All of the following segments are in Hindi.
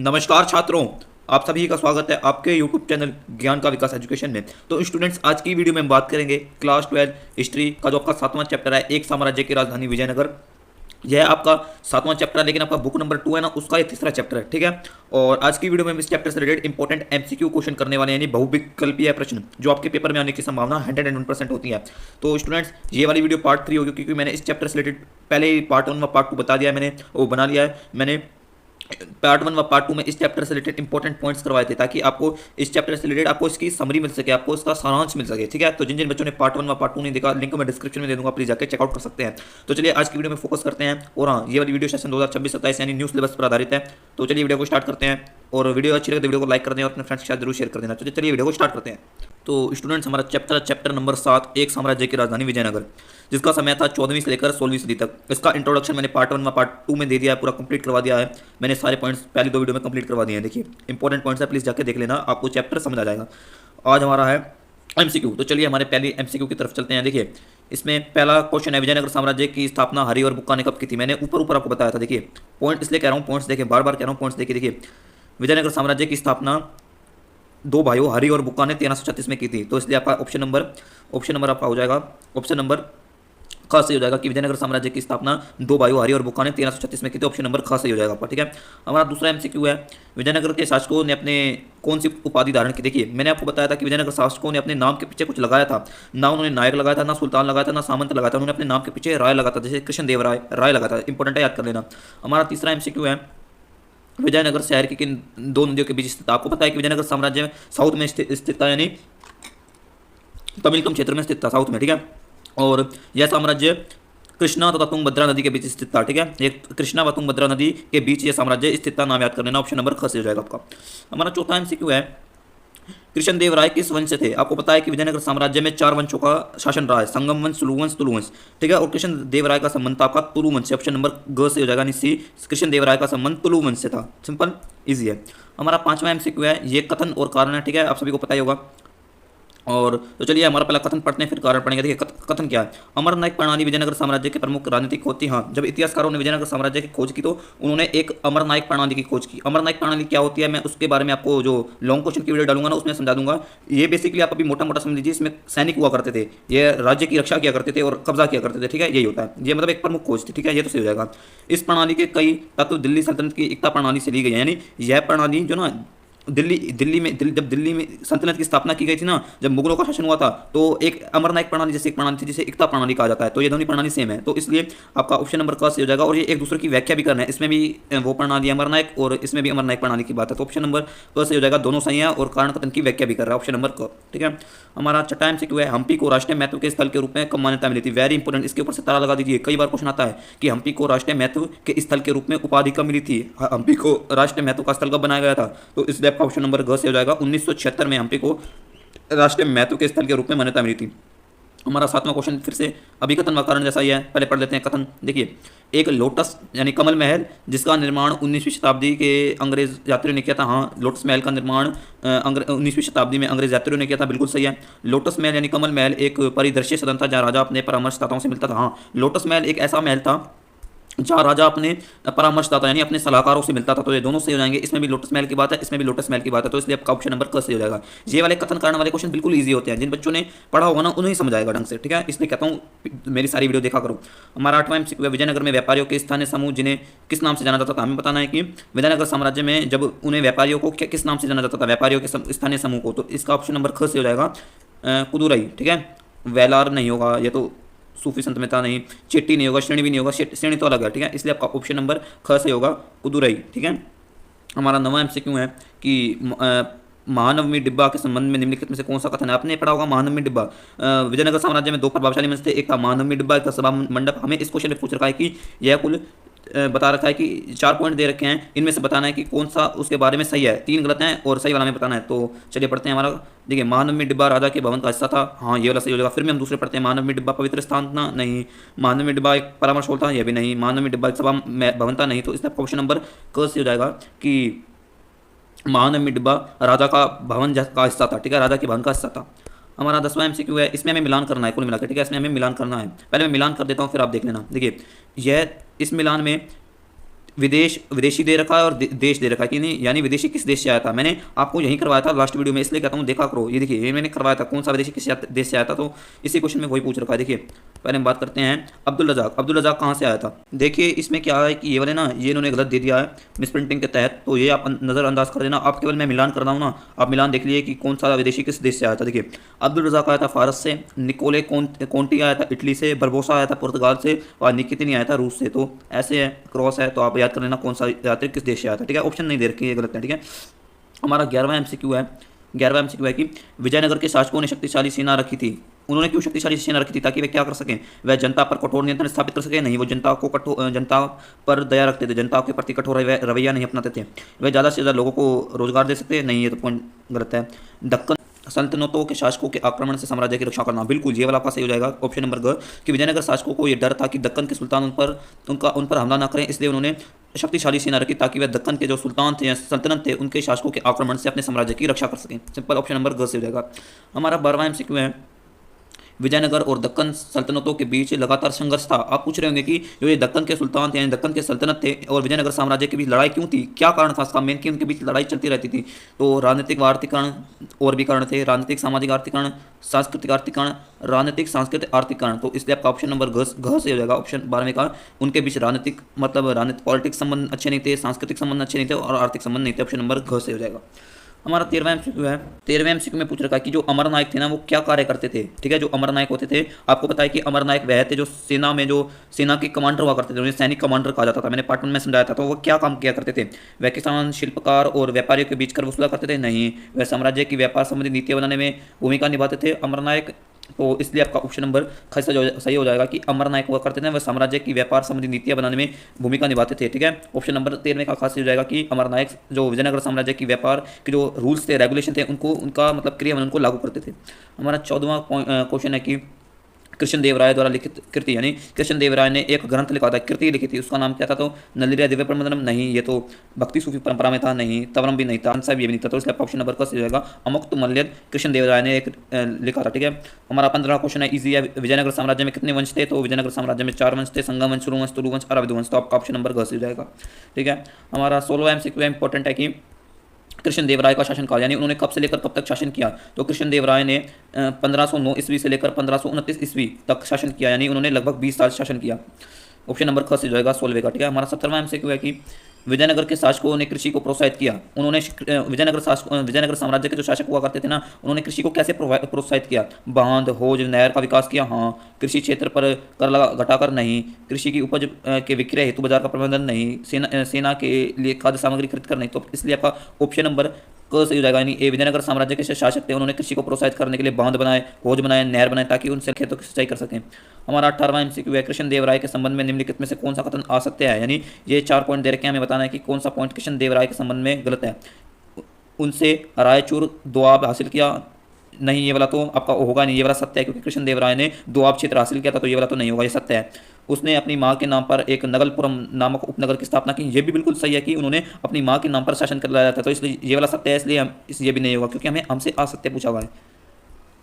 नमस्कार छात्रों, आप सभी का स्वागत है आपके YouTube चैनल ज्ञान का विकास एजुकेशन में। तो स्टूडेंट्स, आज की वीडियो में हम बात करेंगे क्लास 12 हिस्ट्री का जो आपका 7वां चैप्टर है, एक साम्राज्य की राजधानी विजयनगर। यह आपका 7वां चैप्टर है, लेकिन आपका बुक नंबर 2 है ना, उसका ये तीसरा चैप्टर है, ठीक है। और आज की वीडियो में हम इस चैप्टर से रिलेटेड इंपॉर्टेंट एमसीक्यू क्वेश्चन करने वाले हैं, यानी बहुविकल्पीय प्रश्न जो आपके पेपर में आने की संभावना 101% होती है। तो स्टूडेंट्स, ये वाली वीडियो पार्ट 3 होगी, क्योंकि मैंने इस चैप्टर से रिलेटेड पहले ही पार्ट 1 व पार्ट 2 बता दिया है, मैंने वो बना लिया है। मैंने पार्ट 1 व पार्ट 2 में इस चैप्टर से रिलेटेड इंपॉर्टेंट पॉइंट्स करवाए थे, ताकि आपको इस चैप्टर से रिलेटेड आपको इसकी समरी मिल सके, आपको इसका सारांश मिल सके, ठीक है। तो जिन जिन बच्चों ने पार्ट 1 व पार्ट 2 नहीं देखा, लिंक मैं डिस्क्रिप्शन में दे दूंगा, प्लीज जाकर चेकआउट कर सकते हैं। तो चलिए आज की वीडियो में फोकस करते हैं। और हाँ, ये वाली वीडियो सेशन 2026-27 यानी न्यू सिलेबस पर आधारित है। तो चलिए वीडियो को स्टार्ट करते हैं, और वीडियो अच्छी लगे तो वीडियो को लाइक कर दें और अपने फ्रेंड्स के साथ जरूर शेयर कर देना। तो चलिए वीडियो को स्टार्ट करते हैं। तो स्टूडेंट्स, हमारा चैप्टर नंबर 7, एक साम्राज्य की राजधानी विजयनगर, जिसका समय था 14वीं से लेकर 16वीं सदी तक। इसका इंट्रोडक्शन मैंने पार्ट 1 व पार्ट 2 में दे दिया है, पूरा कंप्लीट करवा दिया है मैंने। सारे पॉइंट्स पहली 2 वीडियो में कंप्लीट करवा दिए हैं। देखिए, इंपॉर्टेंट पॉइंट्स है, प्लीज जाके देख लेना, आपको चैप्टर समझ आ जाएगा। आज हमारा है एमसीक्यू। तो चलिए हमारे पहले एमसीक्यू की तरफ चलते हैं। देखिए, इसमें पहला क्वेश्चन है, विजयनगर साम्राज्य की स्थापना हरि और बुक्का ने कब की थी? मैंने ऊपर आपको बताया था। देखिए, पॉइंट इसलिए कह रहा हूँ, पॉइंट्स देखिए, बार बार कह रहा हूँ, पॉइंट्स देखिए। विजयनगर साम्राज्य की स्थापना दो भाइयों हरि और बुक्का ने 1336 में की थी। तो इसलिए आपका ऑप्शन नंबर आपका हो जाएगा, ऑप्शन नंबर ख सही हो जाएगा कि विजयनगर साम्राज्य की स्थापना दो भाइयों हरि और बुक्का ने 1336 में की थी। ऑप्शन नंबर ख सही हो जाएगा आपका, ठीक है। हमारा दूसरा एमसीक्यू है, विजयनगर के शासकों ने अपने कौन सी उपाधि धारण की? देखिए, मैंने आपको बताया था कि विजयनगर शासकों ने अपने नाम के पीछे कुछ लगाया था। ना उन्होंने नायक लगाया था, ना सुल्तान लगाया था, ना सामंत लगाया था। उन्होंने अपने नाम के पीछे राय लगा था, जैसे कृष्णदेव राय लगा था। इंपॉर्टेंट है, याद कर लेना। हमारा तीसरा एमसीक्यू है, विजयनगर शहर की किन दो नदियों के बीच स्थित? आपको पता है कि विजयनगर साम्राज्य में साउथ में स्थित था, यानी तमिलकम क्षेत्र में स्थित था, साउथ में, ठीक है। और यह साम्राज्य कृष्णा तथा तुंगभद्रा नदी के बीच स्थित था, ठीक है। ये कृष्णा व तुंगभद्रा नदी के बीच ये साम्राज्य स्थित था, नाम याद कर लेना। ऑप्शन नंबर ख से हो जाएगा आपका। हमारा चौथा एमसीक्यू है, कृष्णदेव राय किस वंश से थे? आपको पता है कि विजयनगर साम्राज्य में 4 वंशों का शासन रहा है, संगम वंश, सुलु वंश, तुलु वंश, ठीक है। और कृष्णदेव राय का संबंध था आपका तुलु वंश से। ऑप्शन नंबर ग से हो जाएगा, यानी सी, कृष्णदेव राय का संबंध तुलु वंश से था। सिंपल, इजी है। हमारा पांचवा एमसीक्यू है, ये कथन और कारण है, ठीक है, आप सभी को पता ही होगा। और तो चलिए हमारा पहला कथन पढ़ते हैं, फिर कारण पढ़ेंगे। देखिए, कथन क्या है, अमर नायक प्रणाली विजयनगर साम्राज्य के प्रमुख राजनीतिक खोज थी। हाँ, जब इतिहासकारों ने विजयनगर साम्राज्य की खोज की, तो उन्होंने एक अमर नायक प्रणाली की खोज की। अमर नायक प्रणाली क्या होती है, मैं उसके बारे में आपको जो लॉन्ग क्वेश्चन की वीडियो डालूंगा ना, उसमें समझा दूंगा। ये बेसिकली आप अभी मोटा मोटा समझ लीजिए, इसमें सैनिक हुआ करते थे, ये राज्य की रक्षा किया करते थे और कब्जा किया करते थे, ठीक है। यही होता है, ये मतलब एक प्रमुख खोज थी, ठीक है। ये तो सही हो जाएगा। इस प्रणाली के कई तत्व दिल्ली सल्तनत की एकता प्रणाली से ली गई है, यानी यह प्रणाली जो ना जब दिल्ली में सल्तनत की स्थापना की गई थी ना, जब मुगलों का शासन हुआ था, तो एक अमरनायक प्रणाली जैसे एक प्रणाली थी, जिसे एकता प्रणाली कहा जाता है। तो ये दोनों प्रणाली सेम है, तो इसलिए आपका ऑप्शन नंबर क से हो जाएगा। और ये एक दूसरे की व्याख्या भी करना है, इसमें भी वो प्रणाली अमरनायक और इसमें भी अमरनायक प्रणाली की बात है। तो ऑप्शन नंबर क से हो जाएगा, दोनों सही है और कारण कथन की व्याख्या भी कर रहा है, ऑप्शन नंबर क, ठीक है। हमारा छठा एमसीक्यू है, हम्पी को राष्ट्रीय महत्व के स्थल के रूप में कब मान्यता मिली थी? वेरी इंपॉर्टेंट, इसके ऊपर से ताला लगा दीजिए, कई बार क्वेश्चन आता है कि हम्पी को राष्ट्रीय महत्व के स्थल के रूप में उपाधि कब मिली थी? हम्पी को राष्ट्रीय महत्व का स्थल कब बनाया गया था? तो इसलिए आपका ऑप्शन नंबर ग से हो जाएगा, 1976 में हम्पी को राष्ट्रीय महत्व के स्थल के रूप में मान्यता मिली थी। हमारा 7वां क्वेश्चन फिर से अभी कथन व कारण जैसा ही है, पहले पढ़ लेते हैं कथन। देखिए, एक लोटस यानी कमल महल, जिसका निर्माण 19वीं शताब्दी के अंग्रेज यात्रियों ने किया था। हाँ, लोटस महल का निर्माण 19वीं शताब्दी में अंग्रेज यात्रियों ने किया था, बिल्कुल सही है। लोटस महल यानी कमल महल एक परिदृश्य सदन था, जहाँ राजा अपने परामर्शदाताओं से मिलता था। हाँ, लोटस महल एक ऐसा महल था जहाँ राजा अपने परामर्शदाता यानी अपने सलाहकारों से मिलता था। तो ये दोनों सही हो जाएंगे, इसमें भी लोटस महल की बात है, इसमें भी लोटस महल की बात है। तो इसलिए आपका ऑप्शन नंबर क सही हो जाएगा। ये वाले कथन कारण वाले क्वेश्चन बिल्कुल इजी होते हैं, जिन बच्चों ने पढ़ा होगा ना उन्हें समझ आएगा ढंग से, ठीक है। इसलिए कहता हूँ मेरी सारी वीडियो देखा करो। हमारा 8वां एमसीक्यू है, विजयनगर में व्यापारियों के स्थानीय समूह जिन्हें किस नाम से जाना जाता था? हमें बताना है कि विजयनगर साम्राज्य में जब उन्हें व्यापारियों को किस नाम से जाना जाता था, व्यापारियों के स्थानीय समूह को। तो इसका ऑप्शन नंबर ख से हो जाएगा, कुदुरई, ठीक है। वेलार नहीं होगा, ये तो सूफी संत में था, नहीं। चेट्टी नहीं होगा, श्रेणी भी नहीं होगा, श्रेणी तो अलग है, ठीक है। इसलिए आपका ऑप्शन नंबर ख से होगा, कुदुरई, ठीक है। हमारा 9वां एमसीक्यू है कि महानवमी डिब्बा के संबंध में निम्नलिखित में से कौन सा कथन है? आपने पढ़ा होगा महानवमी डिब्बा। विजयनगर साम्राज्य में 2 प्रभावशाली मंच थे, एक था महानवमी डिब्बा, एक था सभा मंडप। हमें इस क्वेश्चन में पूछ रखा है कि यह कुल बता रखा है कि 4 पॉइंट दे रखे हैं, इनमें से बताना है कि कौन सा उसके बारे में सही है। 3 गलत हैं और सही वाला हमें बताना है। तो चलिए पढ़ते हैं। हमारा देखिए, महानवमी डिब्बा राजा के भवन का हिस्सा था। हाँ, ये वाला सही हो जाएगा। फिर भी हम दूसरे पढ़ते हैं, महानवमी डिब्बा पवित्र स्थान था, नहीं। महानवमी डिब्बा एक परामर्श हॉल था, यह भी नहीं। महानवमी डिब्बा एक सभा भवन था, नहीं। तो इसका ऑप्शन नंबर क से हो जाएगा कि महानवमी डिब्बा राजा का भवन का हिस्सा था, ठीक है, राजा के भवन का हिस्सा था। हमारा 10वां एमसीक्यू है, इसमें हमें मिलान करना है कुल मिलाकर, ठीक है। इसमें हमें मिलान करना है, पहले मैं मिलान कर देता हूँ, फिर आप देख लेना। देखिए, यह इस मिलान में विदेशी दे रखा है और देश दे रखा है कि नहीं, यानी विदेशी किस देश से आया था। मैंने आपको यही करवाया था लास्ट वीडियो में, इसलिए कहता हूँ देखा करो। ये देखिए ये मैंने करवाया था, कौन सा विदेशी किस देश से आया था, तो इसी क्वेश्चन में वही पूछ रखा है। देखिए पहले हम बात करते हैं अब्दुल रजाक। अब्दुल रजाक कहाँ से आया था। देखिए इसमें क्या है कि ये वाले ना, ये इन्होंने गलत दे दिया है मिस प्रिंटिंग के तहत, तो ये आप नज़रअंदाज कर देना। आप केवल मैं मिलान कर रहा हूँ ना, आप मिलान देख लीजिए कि कौन सा विदेशी किस देश से आया था। देखिए अब्दुल रजाक आया था फारस से, निकोले कोंटी आया था इटली से, बरबोसा आया था पुर्तगाल से, और निकितिन आया था रूस से। तो ऐसे है, क्रॉस है, तो आप याद कर लेना कौन सा यात्री किस देश से आया था। ठीक है, ऑप्शन नहीं दे रखी है, गलत है। ठीक है, हमारा 11वां MCQ है। 11वां MCQ है कि विजयनगर के शासकों ने शक्तिशाली सेना रखी थी। उन्होंने क्यों शक्तिशाली सेना रखी थी, ताकि वे क्या कर सकें, वह जनता पर कठोर नियंत्रण स्थापित कर सके। नहीं, वो जनता पर दया रखते थे, जनता के प्रति कठोर रवैया नहीं अपनाते थे। वे ज़्यादा से ज़्यादा लोगों को रोजगार दे सकते। नहीं, ये तो पॉइंट गलत है। दक्कन सल्तनतों के शासकों के आक्रमण से साम्राज्य की रक्षा करना, बिल्कुल ये वाला आपका सही हो जाएगा, ऑप्शन नंबर ग। कि विजयनगर शासकों को यह डर था कि दक्कन के सुल्तान उन पर हमला ना करें, इसलिए उन्होंने शक्तिशाली सेना रखी ताकि वह दक्कन के जो सुल्तान थे या सल्तनत थे उनके शासकों के आक्रमण से अपने साम्राज्य की रक्षा कर सकें। सिंपल, ऑप्शन नंबर ग से हो जाएगा। हमारा 12वां MCQ है, विजयनगर और दक्कन सल्तनतों के बीच लगातार संघर्ष था। आप पूछ रहे होंगे कि जो ये दक्कन के सुल्तान थे यानी दक्कन के सल्तनत थे और विजयनगर साम्राज्य के बीच लड़ाई क्यों थी, क्या कारण था इसका मेन कि उनके बीच लड़ाई चलती रहती थी। तो राजनीतिक व आर्थिक कारण और भी कारण थे, राजनीतिक सामाजिक आर्थिक कारण, सांस्कृतिक आर्थिक कारण, राजनीतिक सांस्कृतिक आर्थिक कारण। तो इसलिए आपका ऑप्शन नंबर घ से हो जाएगा, ऑप्शन 12वें का। उनके बीच राजनीतिक राजनीतिक पॉलिटिक्स संबंध अच्छे नहीं थे, सांस्कृतिक संबंध अच्छे नहीं थे और आर्थिक संबंध नहीं थे। ऑप्शन नंबर घ से हो जाएगा। हमारा 13वां MCQ है। 13वें MCQ में पूछ रखा है कि जो अमर नायक थे ना, वो क्या कार्य करते थे। ठीक है, जो अमर नायक होते थे, आपको पता है कि अमर नायक वह थे जो सेना में जो सेना के कमांडर हुआ करते थे, उन्हें सैनिक कमांडर कहा जाता था। मैंने पार्ट 1 में समझाया था। तो वो क्या काम किया करते थे, वह किसान, शिल्पकार और व्यापारियों के बीच कर वसूला करते थे। नहीं, वह साम्राज्य की व्यापार संबंधी नीतियाँ बनाने में भूमिका निभाते थे अमर नायक। तो इसलिए आपका ऑप्शन नंबर ख सही हो जाएगा कि अमर नायक हुआ करते थे, वह साम्राज्य की व्यापार संबंधी नीतियाँ बनाने में भूमिका निभाते थे। ठीक है, ऑप्शन नंबर 13 का खास हो जाएगा कि अमर नायक जो विजयनगर साम्राज्य की व्यापार के जो रूल्स थे, रेगुलेशन थे, उनको उनका मतलब क्रियान्वयन उनको लागू करते थे। हमारा 14वां क्वेश्चन है कि कृष्णदेवराय द्वारा लिखित कृति, यानी कृष्णदेवराय ने एक ग्रंथ लिखा था, कृति लिखी थी, उसका नाम क्या था। तो नलिया दिव्य प्रबंधनम। नहीं, ये तो भक्ति सूफी परंपरा में था। नहीं, तवरम भी नहीं था, आंसर भी नहीं था। तो इसलिए ऑप्शन नंबर का सही जाएगा, अमुक्त मल्यद कृष्णदेवराय ने एक लिखा था। ठीक है, हमारा 15वां क्वेश्चन है, इजी है। विजयनगर साम्राज्य में कितने वंश थे। तो विजयनगर साम्राज्य में 4 वंश थे, संगम वंश, सूर्यवंश, तुलुवंश, अरविंद वंश। तो आपका ऑप्शन नंबर ग से हो जाएगा। ठीक है, हमारा 16वां MCQ इंपॉर्टेंट है कि कृष्णदेवराय का शासनकाल, यानी उन्होंने कब से लेकर कब तक शासन किया। तो कृष्णदेवराय ने 1509 ईस्वी से लेकर 1529 ईस्वी तक शासन किया, यानी उन्होंने लगभग 20 साल शासन किया। ऑप्शन नंबर ख से हो जाएगा, 16वें का। ठीक है, हमारा 17वां MCQ है कि विजयनगर के शासकों ने कृषि को प्रोत्साहित किया। उन्होंने विजयनगर साम्राज्य के जो शासक हुआ करते थे ना, उन्होंने कृषि को कैसे प्रोत्साहित किया। बांध, हौज, नहर का विकास किया। हाँ, कृषि क्षेत्र पर कर लगा घटाकर। नहीं, कृषि की उपज के विक्रय हेतु बाजार का प्रबंधन। नहीं, सेना के लिए खाद्य सामग्री खरीद कर। नहीं, तो इसलिए आपका ऑप्शन नंबर क सही हो जाएगा, यानी ए विजयनगर साम्राज्य के शासक थे, उन्होंने कृषि को प्रोत्साहित करने के लिए बांध बनाए, हौज बनाए, नहर बनाए, ताकि उनसे खेतों की सिंचाई कर सकें। हमारा 18वां MCQ है, कृष्णदेवराय के संबंध में निम्नलिखित में से कौन सा कथन असत्य है। यानी ये 4 पॉइंट दे रखे हैं, हमें बताना है कि कौन सा पॉइंट कृष्णदेवराय के संबंध में गलत है। उनसे रायचूर दोआब हासिल किया। नहीं, ये वाला तो आपका होगा नहीं, ये वाला सत्य है, क्योंकि कृष्णदेवराय ने दोआब क्षेत्र हासिल किया था। तो ये वाला तो नहीं होगा, ये सत्य है। उसने अपनी माँ के नाम पर एक नगलपुरम नामक उपनगर की स्थापना की। ये भी बिल्कुल सही है कि उन्होंने अपनी माँ के नाम पर शासन कर लाया था। तो इसलिए ये वाला सत्य है, इसलिए ये भी नहीं होगा, क्योंकि हमें हमसे असत्य पूछा हुआ है।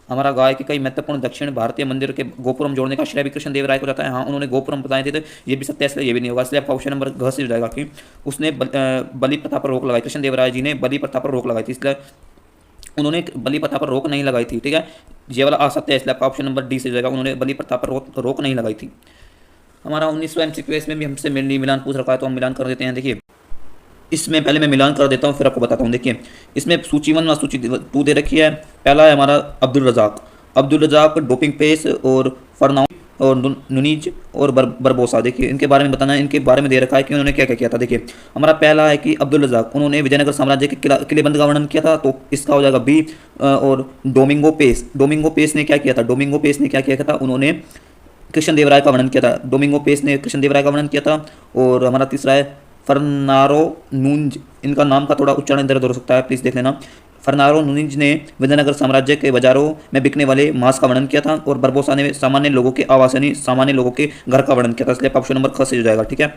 हमारा गाय के कई महत्वपूर्ण दक्षिण भारतीय मंदिर के गोपुरम जोड़ने का श्रेय भी कृष्णदेवराय को जाता है। हाँ, उन्होंने गोपुरम बताए थे, तो ये भी सत्य है, इसलिए ये भी नहीं होगा। इसलिए आपका ऑप्शन नंबर घ से हो जाएगा कि उसने बलि प्रथा पर रोक लगाई। कृष्णदेवराय जी ने बलि प्रथा पर रोक लगाई थी, इसलिए उन्होंने बलि प्रथा पर रोक नहीं लगाई थी। ठीक है, ये वाला असत्य है, इसलिए आपका ऑप्शन नंबर डी से हो जाएगा, उन्होंने बलि प्रथा पर रोक नहीं लगाई थी। हमारा 19वां MCQ इसमें भी हमसे मिलान पूछ रखा है, तो हम मिलान कर देते हैं। देखिए, इसमें पहले मैं मिलान कर देता हूँ, फिर आपको बताता हूँ। देखिए, इसमें सूची 1 और सूची 2 दे रखी है। पहला है हमारा अब्दुल रजाक, डोपिंग पेस और फरनाउन और नुनीज और बरबोसा। देखिए, इनके बारे में बताना है, इनके बारे में दे रखा है कि उन्होंने क्या क्या किया था। देखिए, हमारा पहला है कि अब्दुल रजाक, उन्होंने विजयनगर साम्राज्य के किलेबंद का वर्णन किया था। तो इसका हो जाएगा बी। और डोमिंगो पेस ने क्या किया था, उन्होंने कृष्णदेवराय का वर्णन किया था। डोमिंगो पेस ने कृष्णदेवराय का वर्णन किया था। और हमारा तीसरा है फर्नारो नूंज, इनका नाम का थोड़ा उच्चारण इधर उधर हो सकता है, प्लीज़ देख लेना। फर्नारो नूंज ने विजयनगर साम्राज्य के बाजारों में बिकने वाले मांस का वर्णन किया था। और बरबोसा ने सामान्य लोगों के आवास यानी सामान्य लोगों के घर का वर्णन किया था, इसलिए ऑप्शन नंबर ख से हो जाएगा। ठीक है,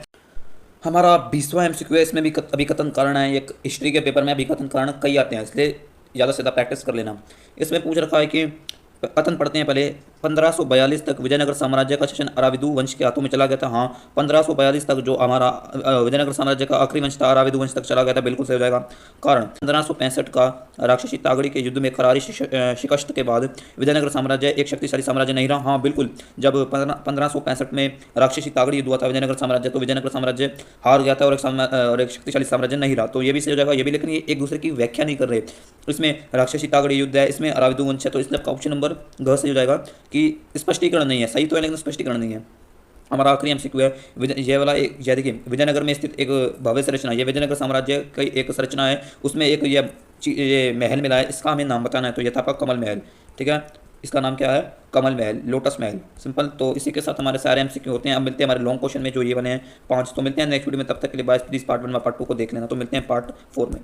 हमारा 20वां MCQ है, इसमें भी अभिकथन कारण है। एक हिस्ट्री के पेपर में अभिकथन कारण कई आते हैं, इसलिए ज़्यादा से ज़्यादा प्रैक्टिस कर लेना। इसमें पूछ रखा है कि कथन पढ़ते हैं पहले। 1542 तक विजयनगर साम्राज्य का शासन अराविदु वंश के हाथों में चला गया था। हाँ, 1542 तक जो हमारा विजयनगर साम्राज्य का आखिरी वंश था अराविदु वंश तक चला गया था, बिल्कुल सही हो जाएगा। कारण 1565 का राक्षसी तागड़ी के युद्ध में करारी शिकस्त के बाद विजयनगर साम्राज्य एक शक्तिशाली साम्राज्य नहीं रहा। हाँ बिल्कुल, जब 1565 में राक्षसी तागड़ी युद्ध हुआ था विजयनगर साम्राज्य, तो विजयनगर साम्राज्य हार गया था और एक शक्तिशाली साम्राज्य नहीं रहा, तो ये भी सही हो जाएगा ये भी। लेकिन ये एक दूसरे की व्याख्या नहीं कर रहे, इसमें राक्षसी तागड़ी युद्ध है, इसमें अराविदु वंश है, तो इसलिए आपका ऑप्शन नंबर घ सही हो जाएगा कि स्पष्टीकरण नहीं है। सही तो है लेकिन स्पष्टीकरण नहीं है। हमारा आखिरी एमसीक्यू है ये वाला एक, ये देखिए विजयनगर में स्थित एक भव्य संरचना, ये विजयनगर साम्राज्य की एक संरचना है, उसमें एक ये महल मिला है, इसका हमें नाम बताना है। तो ये था आपका कमल महल, ठीक है, इसका नाम क्या है, कमल महल, लोटस महल, सिंपल। तो इसी के साथ हमारे सारे एमसीक्यू होते हैं। अब मिलते हैं हमारे लॉन्ग क्वेश्चन में जो ये बने हैं 5। तो मिलते हैं नेक्स्ट वीडियो में, तब तक के लिए बाय। प्लीज पार्ट 1 व पार्ट 2 को देख लेना। तो मिलते हैं पार्ट 4 में।